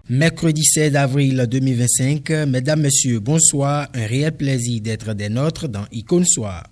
Mercredi 16 avril 2025, mesdames, messieurs, bonsoir. Un réel plaisir d'être des nôtres dans Icône Soir.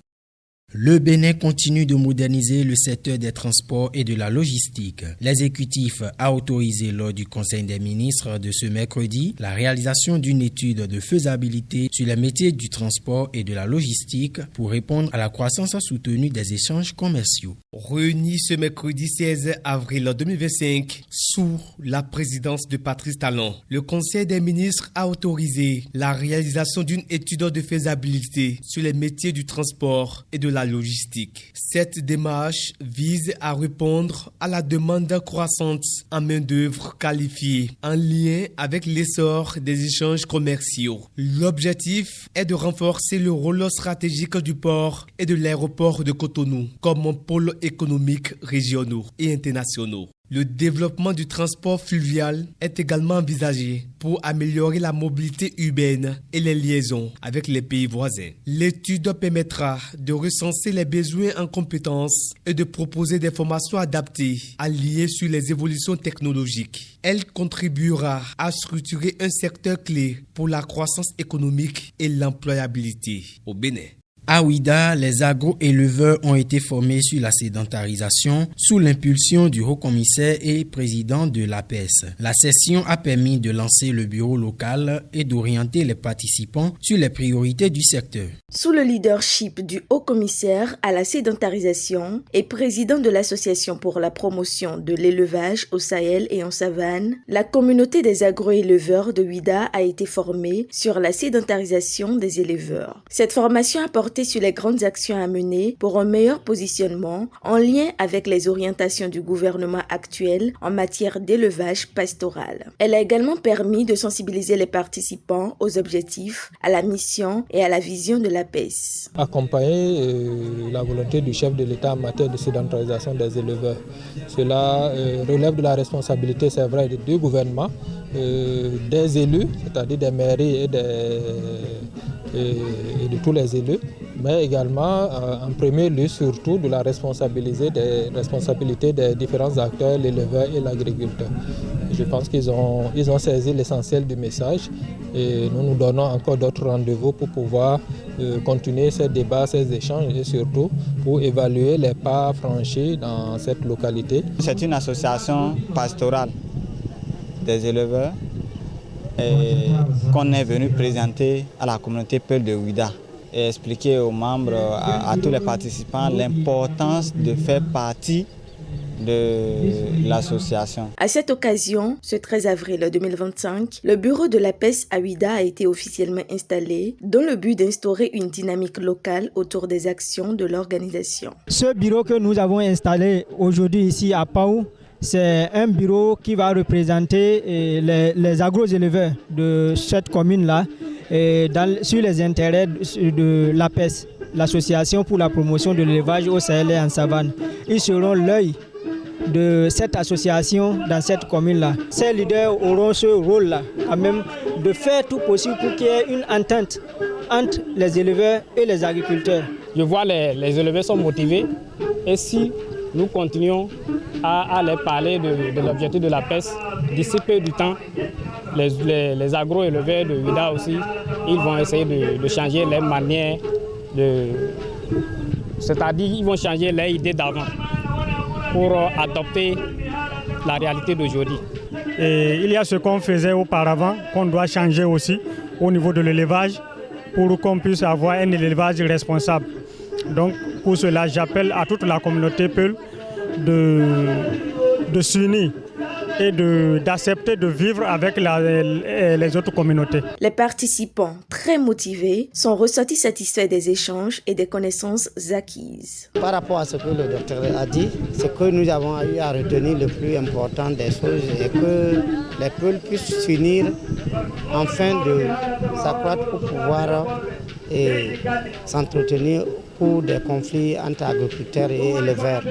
Le Bénin continue de moderniser le secteur des transports et de la logistique. L'exécutif a autorisé lors du Conseil des ministres de ce mercredi la réalisation d'une étude de faisabilité sur les métiers du transport et de la logistique pour répondre à la croissance soutenue des échanges commerciaux. Réunis ce mercredi 16 avril 2025 sous la présidence de Patrice Talon, le Conseil des ministres a autorisé la réalisation d'une étude de faisabilité sur les métiers du transport et de la logistique. Cette démarche vise à répondre à la demande croissante en main-d'œuvre qualifiée en lien avec l'essor des échanges commerciaux. L'objectif est de renforcer le rôle stratégique du port et de l'aéroport de Cotonou comme pôle économique régionaux et internationaux. Le développement du transport fluvial est également envisagé pour améliorer la mobilité urbaine et les liaisons avec les pays voisins. L'étude permettra de recenser les besoins en compétences et de proposer des formations adaptées alliées sur les évolutions technologiques. Elle contribuera à structurer un secteur clé pour la croissance économique et l'employabilité au Bénin. À Ouidah, les agro-éleveurs ont été formés sur la sédentarisation sous l'impulsion du haut-commissaire et président de l'APES. La session a permis de lancer le bureau local et d'orienter les participants sur les priorités du secteur. Sous le leadership du haut-commissaire à la sédentarisation et président de l'Association pour la promotion de l'élevage au Sahel et en savane, la communauté des agro-éleveurs de Ouidah a été formée sur la sédentarisation des éleveurs. Cette formation a porté sur les grandes actions à mener pour un meilleur positionnement en lien avec les orientations du gouvernement actuel en matière d'élevage pastoral. Elle a également permis de sensibiliser les participants aux objectifs, à la mission et à la vision de l'APES. Accompagner la volonté du chef de l'État en matière de sédentarisation des éleveurs. Cela relève de la responsabilité, c'est vrai, du gouvernement, des élus, c'est-à-dire des mairies et de tous les élus, mais également en premier lieu surtout de la responsabilité des différents acteurs, l'éleveur et l'agriculteur. Je pense qu'ils ont saisi l'essentiel du message et nous nous donnons encore d'autres rendez-vous pour pouvoir continuer ces débats, ces échanges et surtout pour évaluer les pas franchis dans cette localité. C'est une association pastorale des éleveurs qu'on est venu présenter à la communauté Peul de Ouidah et expliquer aux membres, à tous les participants, l'importance de faire partie de l'association. À cette occasion, ce 13 avril 2025, le bureau de l'APES à Ouidah a été officiellement installé dans le but d'instaurer une dynamique locale autour des actions de l'organisation. Ce bureau que nous avons installé aujourd'hui ici à Paou, c'est un bureau qui va représenter les agro-éleveurs de cette commune-là sur les intérêts de l'APES, l'Association pour la promotion de l'élevage au Sahel et en savane. Ils seront l'œil de cette association dans cette commune-là. Ces leaders auront ce rôle-là, quand même, de faire tout possible pour qu'il y ait une entente entre les éleveurs et les agriculteurs. Je vois les éleveurs sont motivés et si nous continuons à leur parler de l'objectif de l'APES, d'ici peu du temps, les agro-éleveurs de Ouidah aussi, ils vont essayer de changer leur manière, c'est-à-dire ils vont changer leur idée d'avant pour adopter la réalité d'aujourd'hui. Et il y a ce qu'on faisait auparavant, qu'on doit changer aussi au niveau de l'élevage pour qu'on puisse avoir un élevage responsable. Donc pour cela, j'appelle à toute la communauté Peul de s'unir et d'accepter de vivre avec les autres communautés. Les participants, très motivés, sont ressortis satisfaits des échanges et des connaissances acquises. Par rapport à ce que le docteur a dit, ce que nous avons eu à retenir le plus important des choses est que les peuples puissent s'unir afin de s'accroître pour pouvoir s'entretenir beaucoup de conflits entre agriculteurs et éleveurs.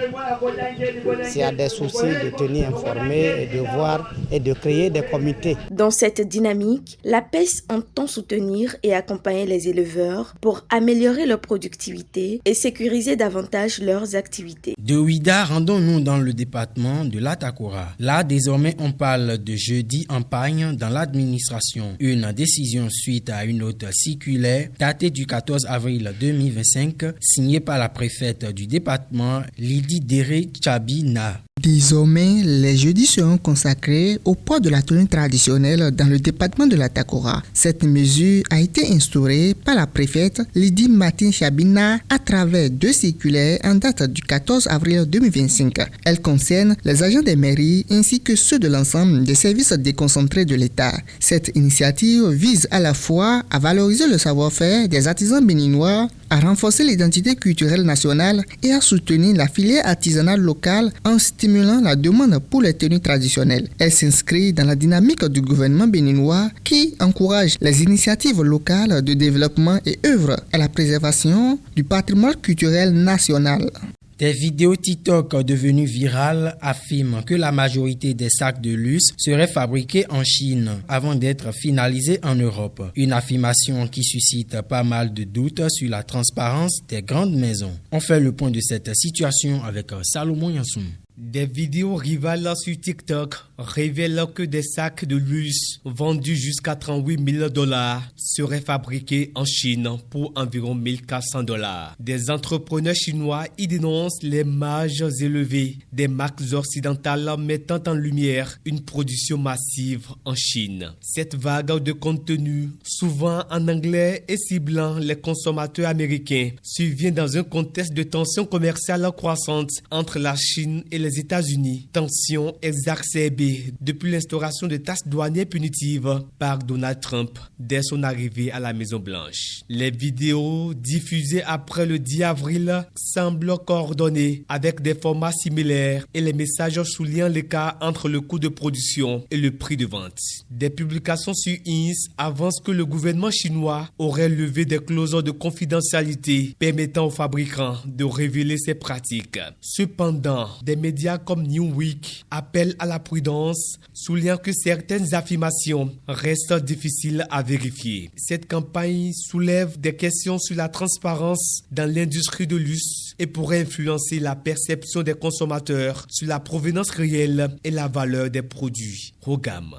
S'il y a des soucis, de tenir informés et de voir et de créer des comités. Dans cette dynamique, la PES entend soutenir et accompagner les éleveurs pour améliorer leur productivité et sécuriser davantage leurs activités. De Ouida, rendons-nous dans le département de l'Atakora. Là, désormais, on parle de jeudi en pagne dans l'administration. Une décision suite à une autre circulaire datée du 14 avril 2025, signée par la préfète du département, Lydie Déré Tchabina. Désormais, les jeudis seront consacrés au port de la tenue traditionnelle dans le département de l'Atakora. Cette mesure a été instaurée par la préfète Lydie Martin Chabina à travers 2 circulaires en date du 14 avril 2025. Elles concernent les agents des mairies ainsi que ceux de l'ensemble des services déconcentrés de l'État. Cette initiative vise à la fois à valoriser le savoir-faire des artisans béninois, à renforcer l'identité culturelle nationale et à soutenir la filière artisanale locale en stimulant la demande pour les tenues traditionnelles. Elle s'inscrit dans la dynamique du gouvernement béninois qui encourage les initiatives locales de développement et œuvre à la préservation du patrimoine culturel national. Des vidéos TikTok devenues virales affirment que la majorité des sacs de luxe seraient fabriqués en Chine avant d'être finalisés en Europe. Une affirmation qui suscite pas mal de doutes sur la transparence des grandes maisons. On fait le point de cette situation avec Salomon Yansoum. Des vidéos rivales sur TikTok révèlent que des sacs de luxe vendus jusqu'à $38,000 seraient fabriqués en Chine pour environ $1,400. Des entrepreneurs chinois y dénoncent les marges élevées des marques occidentales mettant en lumière une production massive en Chine. Cette vague de contenu, souvent en anglais et ciblant les consommateurs américains, survient dans un contexte de tensions commerciales croissantes entre la Chine et les États-Unis, tensions exacerbées depuis l'instauration de taxes douanières punitives par Donald Trump dès son arrivée à la Maison-Blanche. Les vidéos diffusées après le 10 avril semblent coordonnées avec des formats similaires et les messages soulignant l'écart entre le coût de production et le prix de vente. Des publications sur INS avancent que le gouvernement chinois aurait levé des clauses de confidentialité permettant aux fabricants de révéler ces pratiques. Cependant, des médias comme New Week appellent à la prudence, soulignant que certaines affirmations restent difficiles à vérifier. Cette campagne soulève des questions sur la transparence dans l'industrie de luxe et pourrait influencer la perception des consommateurs sur la provenance réelle et la valeur des produits haut de gamme.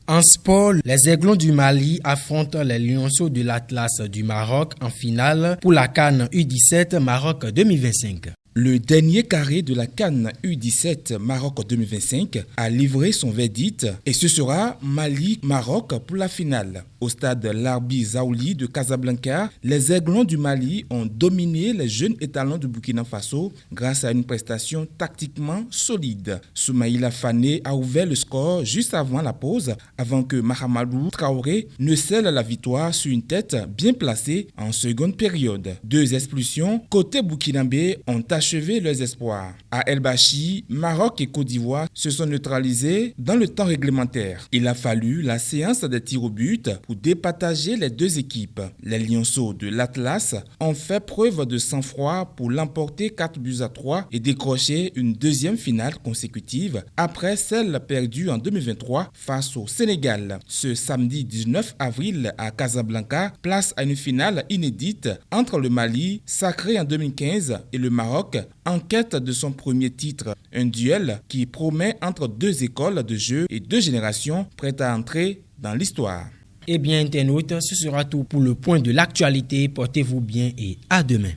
En sport, les Aiglons du Mali affrontent les Lionceaux de l'Atlas du Maroc en finale pour la CAN U17 Maroc 2025. Le dernier carré de la CAN U17 Maroc 2025 a livré son verdict et ce sera Mali-Maroc pour la finale. Au stade Larbi Zaouli de Casablanca, les Aiglons du Mali ont dominé les jeunes étalons de Burkina Faso grâce à une prestation tactiquement solide. Soumaïla Fane a ouvert le score juste avant la pause, avant que Mahamadou Traoré ne scelle la victoire sur une tête bien placée en seconde période. 2 expulsions côté burkinabé ont achevé leurs espoirs. À El Bachi, Maroc et Côte d'Ivoire se sont neutralisés dans le temps réglementaire. Il a fallu la séance des tirs au but pour départager les 2 équipes. Les Lionceaux de l'Atlas ont fait preuve de sang-froid pour l'emporter 4-3 et décrocher une 2e finale consécutive après celle perdue en 2023 face au Sénégal. Ce samedi 19 avril à Casablanca, place à une finale inédite entre le Mali, sacré en 2015, et le Maroc, en quête de son premier titre. Un duel qui promet entre 2 écoles de jeu et 2 générations prêtes à entrer dans l'histoire. Eh bien, internautes, ce sera tout pour le point de l'actualité. Portez-vous bien et à demain.